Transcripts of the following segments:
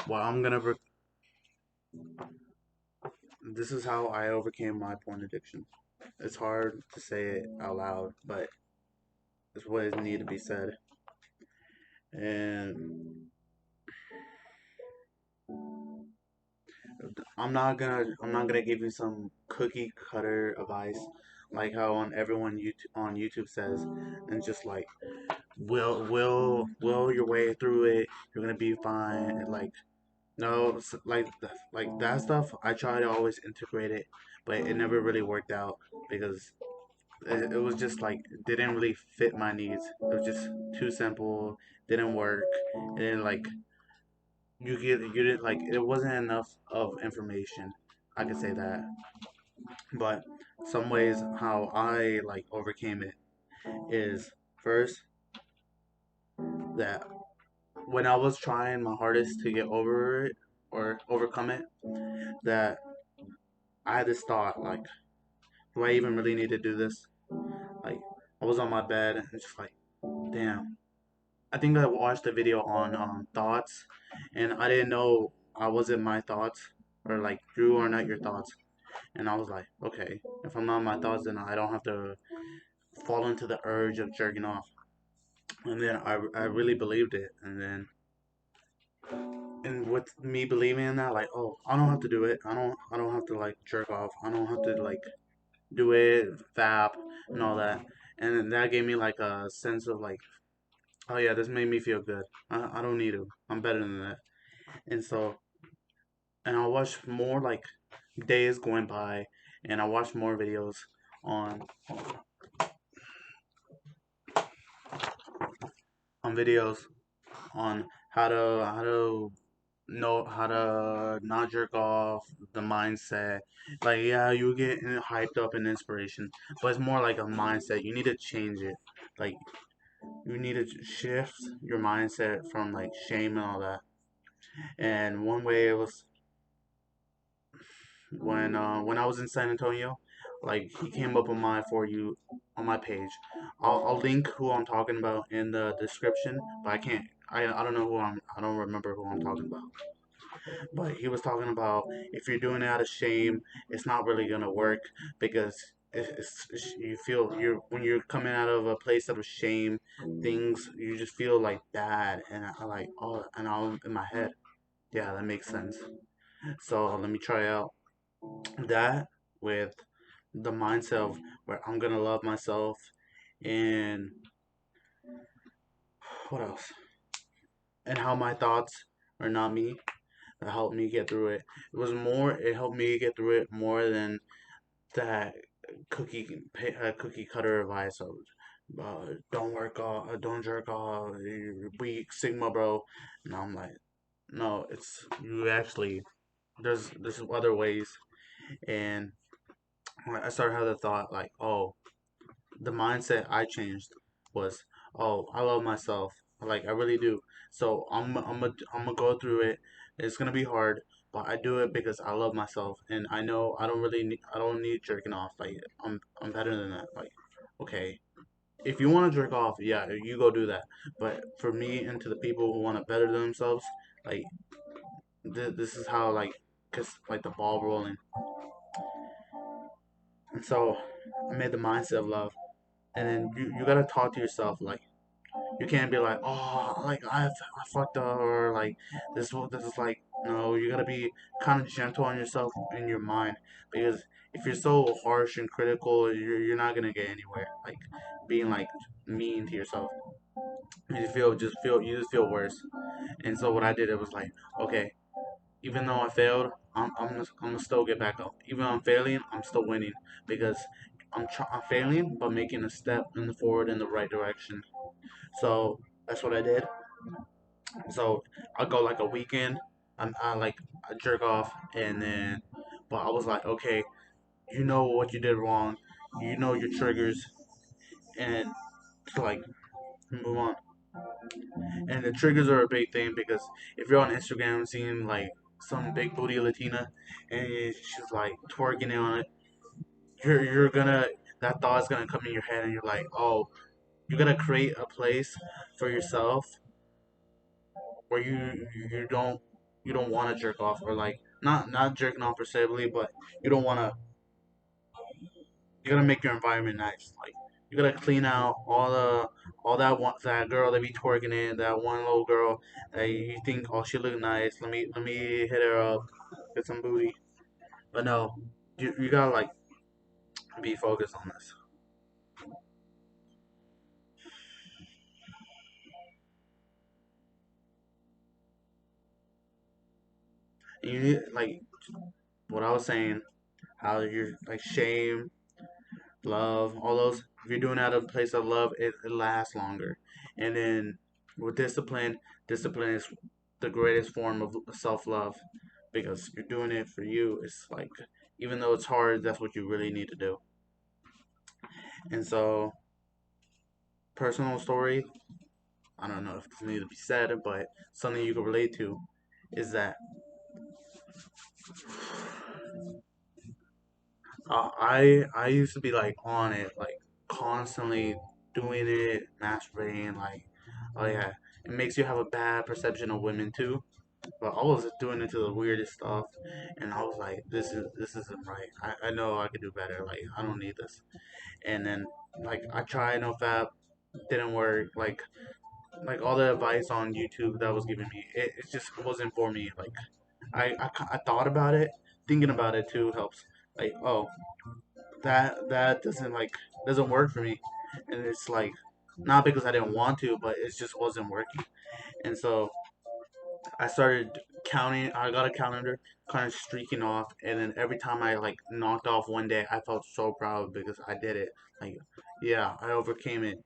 Well, this is how I overcame my porn addiction. It's hard to say it out loud, but it's what it need to be said. And I'm not gonna give you some cookie cutter advice like how on YouTube says, and just like will your way through it. You're gonna be fine. Like no, like that stuff. I try to always integrate it, but it never really worked out because it was just like it didn't really fit my needs. It was just too simple. Didn't work. And then like you didn't like it wasn't enough of information. I could say that. But some ways how I like overcame it is first that when I was trying my hardest to get over it or overcome it, that I had this thought like, do I even really need to do this? Like, I was on my bed and just like, damn. I think I watched a video on thoughts, and I didn't know I wasn't my thoughts or like you are not your thoughts. And I was like, okay, if I'm not my thoughts, then I don't have to fall into the urge of jerking off. And then I really believed it, and with me believing in that, like, oh, I don't have to do it. I don't have to like jerk off. I don't have to like do it, fap, and all that. And then that gave me like a sense of like, oh yeah, this made me feel good. I don't need to. I'm better than that. And so, and I watched more like days going by, and I watched more videos on videos on how to know how to not jerk off, the mindset. Like yeah, you get hyped up in inspiration, but it's more like a mindset. You need to change it. Like you need to shift your mindset from like shame and all that. And one way it was when I was in San Antonio, like he came up on my for you on my page. I'll link who I'm talking about in the description, but I can't. I don't know who I don't remember who I'm talking about. But he was talking about if you're doing it out of shame, it's not really gonna work because you feel you're when you're coming out of a place of shame, things you just feel like bad, and I like oh, and I'm in my head. Yeah, that makes sense. So let me try out that with the mindset of where I'm gonna love myself and what else? And how my thoughts are not me. That helped me get through it. It helped me get through it more than that cookie cutter advice of don't work off, don't jerk off, you're weak, Sigma, bro. And I'm like, no, it's you actually. There's other ways, and I started having the thought like, oh, the mindset I changed was, oh, I love myself. Like I really do. So I'm gonna go through it. It's gonna be hard, but I do it because I love myself, and I know I don't need jerking off. Like I'm better than that. Like okay, if you want to jerk off, yeah, you go do that. But for me and to the people who want to better themselves, like this is how like cause like the ball rolling. And so I made the mindset of love, and then you gotta talk to yourself like. You can't be like, oh, like I fucked up or like this is like no. You gotta be kind of gentle on yourself in your mind because if you're so harsh and critical, you're not gonna get anywhere. Like being like mean to yourself, you just feel worse. And so what I did it was like, okay, even though I failed, I'm gonna still get back up. Even though I'm failing, I'm still winning because I'm failing but making a step in the forward in the right direction. So that's what I did. So I'll go like a weekend. I jerk off, and then, but I was like, okay, you know what you did wrong, you know your triggers, and to like move on. And the triggers are a big thing because if you're on Instagram seeing like some big booty Latina, and she's like twerking it on it, you're gonna that thought's gonna come in your head, and you're like, oh, you gotta create a place for yourself where you don't you don't want to jerk off, or like not jerking off per se, but you don't want to. You gotta make your environment nice. Like you gotta clean out all that girl that be twerking in, that one little girl that you think, oh, she look nice. Let me hit her up, get some booty. But no, you gotta like be focused on this. You need like what I was saying, how you're like shame, love, all those. If you're doing it out of a place of love, it lasts longer. And then with discipline, discipline is the greatest form of self love because you're doing it for you. It's like even though it's hard, that's what you really need to do. And so, personal story. I don't know if this needs to be said, but something you can relate to is that I used to be like on it, like constantly doing it, masturbating, like oh yeah, it makes you have a bad perception of women too. But I was doing it to the weirdest stuff, and I was like, this isn't right. I know I could do better. Like I don't need this. And then like I tried no-fap, didn't work. Like all the advice on YouTube that was giving me, it just wasn't for me. Like I thought about it, thinking about it too helps. Like oh that doesn't work for me, and it's like not because I didn't want to, but it just wasn't working. And so I started counting. I got a calendar, kind of streaking off, and then every time I like knocked off one day, I felt so proud because I did it. Like, yeah, I overcame it,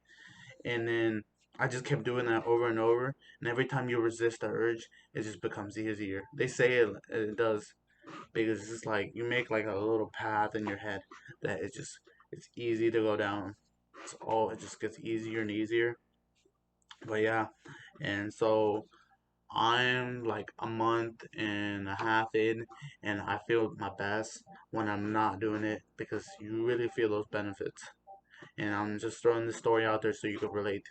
and then I just kept doing that over and over. And every time you resist the urge, it just becomes easier. They say it does because it's just like you make like a little path in your head that it's easy to go down. It just gets easier and easier. But yeah, and so I'm like a month and a half in, and I feel my best when I'm not doing it because you really feel those benefits. And I'm just throwing this story out there so you can relate.